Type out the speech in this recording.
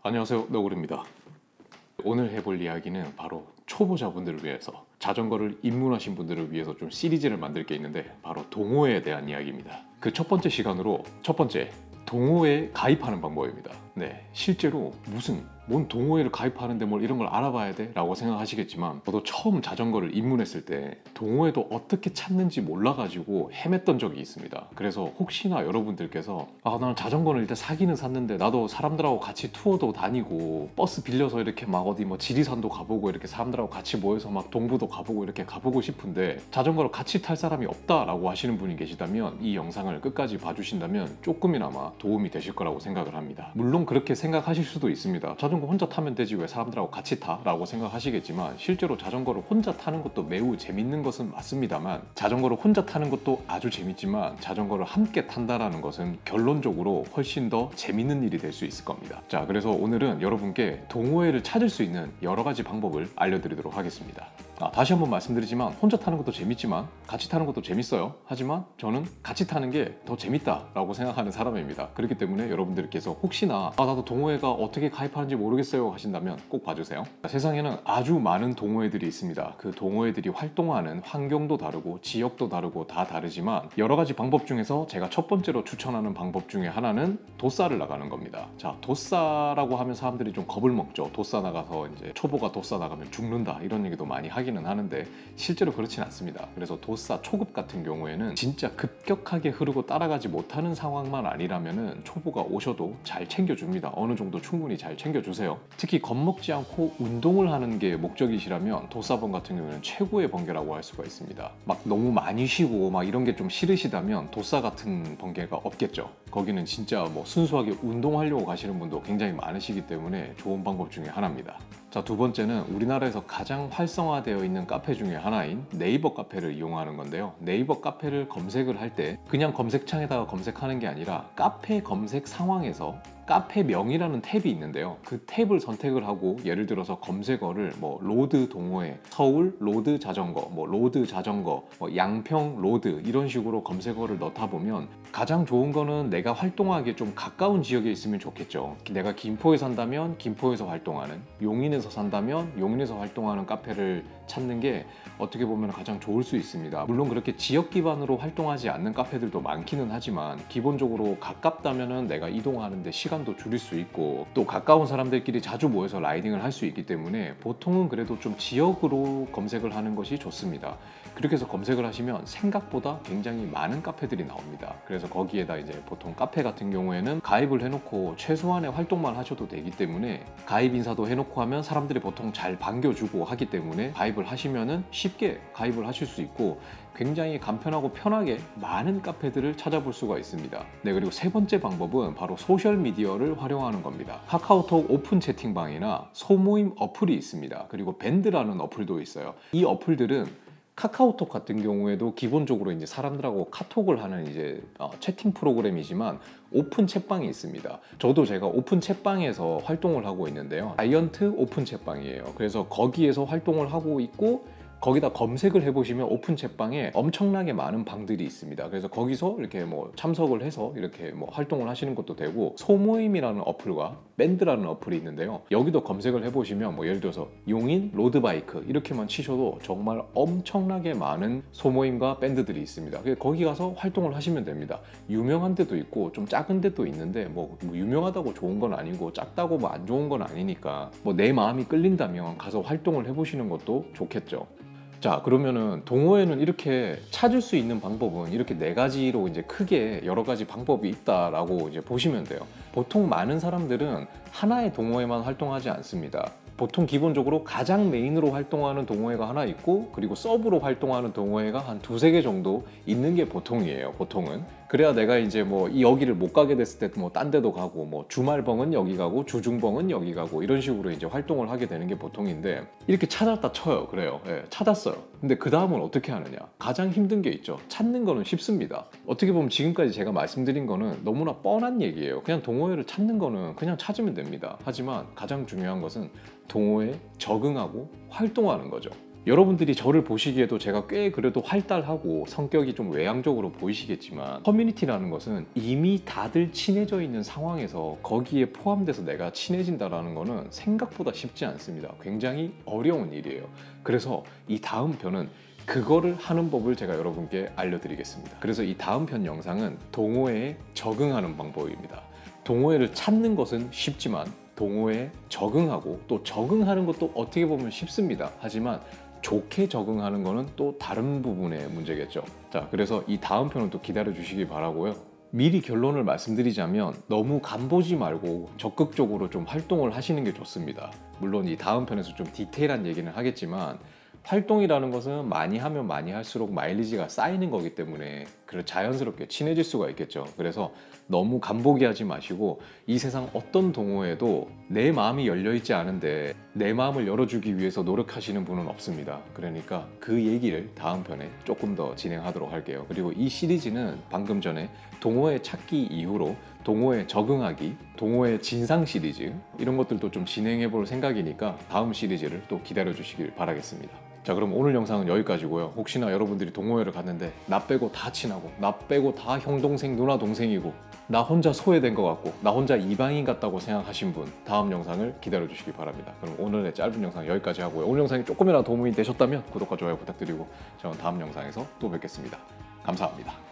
안녕하세요, 너구리입니다. 오늘 해볼 이야기는 바로 초보자분들을 위해서, 자전거를 입문하신 분들을 위해서 좀 시리즈를 만들 게 있는데, 바로 동호회에 대한 이야기입니다. 그 첫 번째 시간으로 첫 번째, 동호회에 가입하는 방법입니다. 네, 실제로 뭔 동호회를 가입하는데 뭘 이런 걸 알아봐야 돼? 라고 생각하시겠지만, 저도 처음 자전거를 입문했을 때 동호회도 어떻게 찾는지 몰라가지고 헤맸던 적이 있습니다. 그래서 혹시나 여러분들께서 나는 자전거를 일단 사기는 샀는데 나도 사람들하고 같이 투어도 다니고 버스 빌려서 이렇게 막 어디 뭐 지리산도 가보고 이렇게 사람들하고 같이 모여서 막 동부도 가보고 이렇게 가보고 싶은데 자전거를 같이 탈 사람이 없다라고 하시는 분이 계시다면, 이 영상을 끝까지 봐주신다면 조금이나마 도움이 되실 거라고 생각을 합니다. 물론 그렇게 생각하실 수도 있습니다. 자전거 혼자 타면 되지 왜 사람들하고 같이 타? 라고 생각하시겠지만, 실제로 자전거를 혼자 타는 것도 매우 재밌는 것은 맞습니다만, 자전거를 혼자 타는 것도 아주 재밌지만 자전거를 함께 탄다라는 것은 결론적으로 훨씬 더 재밌는 일이 될 수 있을 겁니다. 자, 그래서 오늘은 여러분께 동호회를 찾을 수 있는 여러 가지 방법을 알려드리도록 하겠습니다. 다시 한번 말씀드리지만, 혼자 타는 것도 재밌지만 같이 타는 것도 재밌어요. 하지만 저는 같이 타는 게 더 재밌다라고 생각하는 사람입니다. 그렇기 때문에 여러분들께서 혹시나 나도 동호회가 어떻게 가입하는지 모르겠어요 하신다면 꼭 봐주세요. 세상에는 아주 많은 동호회들이 있습니다. 그 동호회들이 활동하는 환경도 다르고 지역도 다르고 다 다르지만, 여러 가지 방법 중에서 제가 첫 번째로 추천하는 방법 중에 하나는 도싸를 나가는 겁니다. 자, 도싸라고 하면 사람들이 좀 겁을 먹죠. 도싸 나가서 이제 초보가 도싸 나가면 죽는다 이런 얘기도 많이 하기는 하는데, 실제로 그렇진 않습니다. 그래서 도싸 초급 같은 경우에는 진짜 급격하게 흐르고 따라가지 못하는 상황만 아니라면은 초보가 오셔도 잘 챙겨줍니다. 어느 정도 충분히 잘 챙겨주세요. 특히 겁먹지 않고 운동을 하는 게 목적이시라면 도싸번 같은 경우는 최고의 번개라고 할 수가 있습니다. 막 너무 많이 쉬고 막 이런 게 좀 싫으시다면 도싸 같은 번개가 없겠죠. 거기는 진짜 뭐 순수하게 운동하려고 가시는 분도 굉장히 많으시기 때문에 좋은 방법 중에 하나입니다. 자, 두 번째는 우리나라에서 가장 활성화되어 있는 카페 중에 하나인 네이버 카페를 이용하는 건데요. 네이버 카페를 검색을 할 때 그냥 검색창에다가 검색하는 게 아니라 카페 검색 상황에서 카페명이라는 탭이 있는데요. 그 탭을 선택을 하고, 예를 들어서 검색어를 뭐 로드 동호회, 서울 로드 자전거, 뭐 로드 자전거, 뭐 양평 로드 이런 식으로 검색어를 넣다 보면, 가장 좋은 거는 내가 활동하기에 좀 가까운 지역에 있으면 좋겠죠. 내가 김포에 산다면 김포에서 활동하는, 용인에서 산다면 용인에서 활동하는 카페를 찾는 게 어떻게 보면 가장 좋을 수 있습니다. 물론 그렇게 지역 기반으로 활동하지 않는 카페들도 많기는 하지만, 기본적으로 가깝다면은 내가 이동하는데 시간도 줄일 수 있고, 또 가까운 사람들끼리 자주 모여서 라이딩을 할 수 있기 때문에 보통은 그래도 좀 지역으로 검색을 하는 것이 좋습니다. 그렇게 해서 검색을 하시면 생각보다 굉장히 많은 카페들이 나옵니다. 그래서 거기에다 이제 보통 카페 같은 경우에는 가입을 해놓고 최소한의 활동만 하셔도 되기 때문에, 가입 인사도 해놓고 하면 사람들이 보통 잘 반겨주고 하기 때문에 가입을 하시면은 쉽게 가입을 하실 수 있고, 굉장히 간편하고 편하게 많은 카페들을 찾아볼 수가 있습니다. 네, 그리고 세 번째 방법은 바로 소셜미디어를 활용하는 겁니다. 카카오톡 오픈 채팅방이나 소모임 어플이 있습니다. 그리고 밴드라는 어플도 있어요. 이 어플들은 카카오톡 같은 경우에도 기본적으로 이제 사람들하고 카톡을 하는 이제 채팅 프로그램이지만, 오픈 채방이 있습니다. 저도 제가 오픈 채방에서 활동을 하고 있는데요. 자이언트 오픈 채방이에요. 그래서 거기에서 활동을 하고 있고, 거기다 검색을 해보시면 오픈 채방에 엄청나게 많은 방들이 있습니다. 그래서 거기서 이렇게 뭐 참석을 해서 이렇게 뭐 활동을 하시는 것도 되고, 소모임이라는 어플과 밴드라는 어플이 있는데요. 여기도 검색을 해보시면 뭐 예를 들어서 용인 로드바이크 이렇게만 치셔도 정말 엄청나게 많은 소모임과 밴드들이 있습니다. 그래서 거기 가서 활동을 하시면 됩니다. 유명한 데도 있고 좀 작은 데도 있는데, 뭐 유명하다고 좋은 건 아니고 작다고 뭐 안 좋은 건 아니니까, 뭐 내 마음이 끌린다면 가서 활동을 해보시는 것도 좋겠죠. 자, 그러면은 동호회는 이렇게 찾을 수 있는 방법은 이렇게 네 가지로 이제 크게 여러 가지 방법이 있다라고 이제 보시면 돼요. 보통 많은 사람들은 하나의 동호회만 활동하지 않습니다. 보통 기본적으로 가장 메인으로 활동하는 동호회가 하나 있고, 그리고 서브로 활동하는 동호회가 한 두세 개 정도 있는 게 보통이에요. 보통은. 그래야 내가 이제 뭐 여기를 못 가게 됐을 때 뭐 딴 데도 가고, 뭐 주말벙은 여기 가고 주중벙은 여기 가고 이런 식으로 이제 활동을 하게 되는 게 보통인데, 이렇게 찾았다 쳐요. 그래요. 예, 찾았어요. 근데 그 다음은 어떻게 하느냐? 가장 힘든 게 있죠. 찾는 거는 쉽습니다. 어떻게 보면 지금까지 제가 말씀드린 거는 너무나 뻔한 얘기예요. 그냥 동호회를 찾는 거는 그냥 찾으면 됩니다. 하지만 가장 중요한 것은 동호회에 적응하고 활동하는 거죠. 여러분들이 저를 보시기에도 제가 꽤 그래도 활달하고 성격이 좀 외향적으로 보이시겠지만, 커뮤니티라는 것은 이미 다들 친해져 있는 상황에서 거기에 포함돼서 내가 친해진다라는 거는 생각보다 쉽지 않습니다. 굉장히 어려운 일이에요. 그래서 이 다음 편은 그거를 하는 법을 제가 여러분께 알려드리겠습니다. 그래서 이 다음 편 영상은 동호회에 적응하는 방법입니다. 동호회를 찾는 것은 쉽지만 동호회에 적응하고, 또 적응하는 것도 어떻게 보면 쉽습니다. 하지만 좋게 적응하는 거는 또 다른 부분의 문제겠죠. 자, 그래서 이 다음 편은 또 기다려 주시기 바라고요. 미리 결론을 말씀드리자면 너무 간보지 말고 적극적으로 좀 활동을 하시는 게 좋습니다. 물론 이 다음 편에서 좀 디테일한 얘기는 하겠지만, 활동이라는 것은 많이 하면 많이 할수록 마일리지가 쌓이는 거기 때문에 자연스럽게 친해질 수가 있겠죠. 그래서 너무 간보기 하지 마시고, 이 세상 어떤 동호회도 내 마음이 열려있지 않은데 내 마음을 열어주기 위해서 노력하시는 분은 없습니다. 그러니까 그 얘기를 다음 편에 조금 더 진행하도록 할게요. 그리고 이 시리즈는 방금 전에 동호회 찾기 이후로 동호회 적응하기, 동호회 진상 시리즈, 이런 것들도 좀 진행해 볼 생각이니까 다음 시리즈를 또 기다려 주시길 바라겠습니다. 자, 그럼 오늘 영상은 여기까지고요. 혹시나 여러분들이 동호회를 갔는데 나 빼고 다 친하고, 나 빼고 다 형 동생 누나 동생이고, 나 혼자 소외된 것 같고, 나 혼자 이방인 같다고 생각하신 분, 다음 영상을 기다려 주시기 바랍니다. 그럼 오늘의 짧은 영상 여기까지 하고요. 오늘 영상이 조금이라도 도움이 되셨다면 구독과 좋아요 부탁드리고, 저는 다음 영상에서 또 뵙겠습니다. 감사합니다.